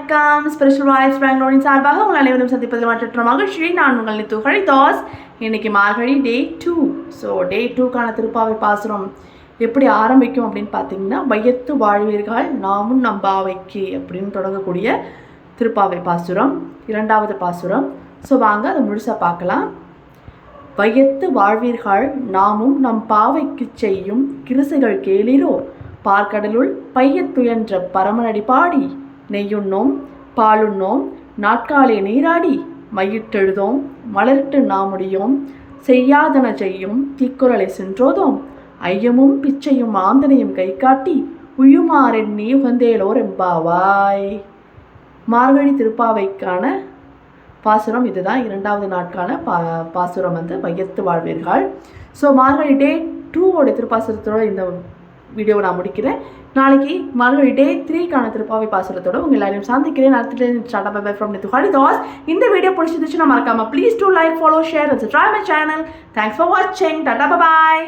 வணக்கம். Spiritual vibes பெங்களூரின் சார்பாக உங்கள் அனைவரும் சந்திப்பதில் மற்ற மகிழ்ச்சியை நான் உங்கள் நித்து ஹரிதாஸ். இன்னைக்கு மார்கழி டே 2. ஸோ டே 2க்கான திருப்பாவை பாசுரம் எப்படி ஆரம்பிக்கும் அப்படின்னு பார்த்தீங்கன்னா, வையத்து வாழ்வீர்கள் நாமும் நம் பாவைக்கு அப்படின்னு தொடங்கக்கூடிய திருப்பாவை பாசுரம், 2வது பாசுரம். ஸோ வாங்க அதை முழுசாக பார்க்கலாம். வையத்து வாழ்வீர்கள் நாமும் நம் பாவைக்கு செய்யும் கிருசைகள் கேளிரோ, பார்க்கடலுள் பையத்துயன்ற பரமனடி பாடி நெய்யுண்ணோம் பாலுண்ணோம் நாட்காலே நீராடி மையிட்டெழுதோம் மலரிட்டு நாமுடியோம் செய்யாதன செய்யும் தீக்குறளை சென்றோதோம் ஐயமும் பிச்சையும் ஆந்தனையும் கை காட்டி உயுமாறெண்ணி உகந்தேலோர் எம்பாவாய். மார்கழி திருப்பாவைக்கான பாசுரம் இதுதான். 2வது நாட்கான பாசுரம் வையத்து வாழ்வீர்கள். ஸோ மார்கழி டே 2 திருப்பாசுரத்தோட இந்த வீடியோவை நான் முடிக்கிறேன். நாளைக்கு மார்கழி டே 3க்கான திருப்பாவை பாசுரத்தோட உங்கள் எல்லாரையும் சந்திக்கிறேன். அடுத்த start by from Nithu Haridas. இந்த வீடியோ பிடிச்சிருந்துச்சுன்னா மறக்காம please do like, follow, share and subscribe my channel. Thanks for வாட்சிங். டாடா, பை பாய்.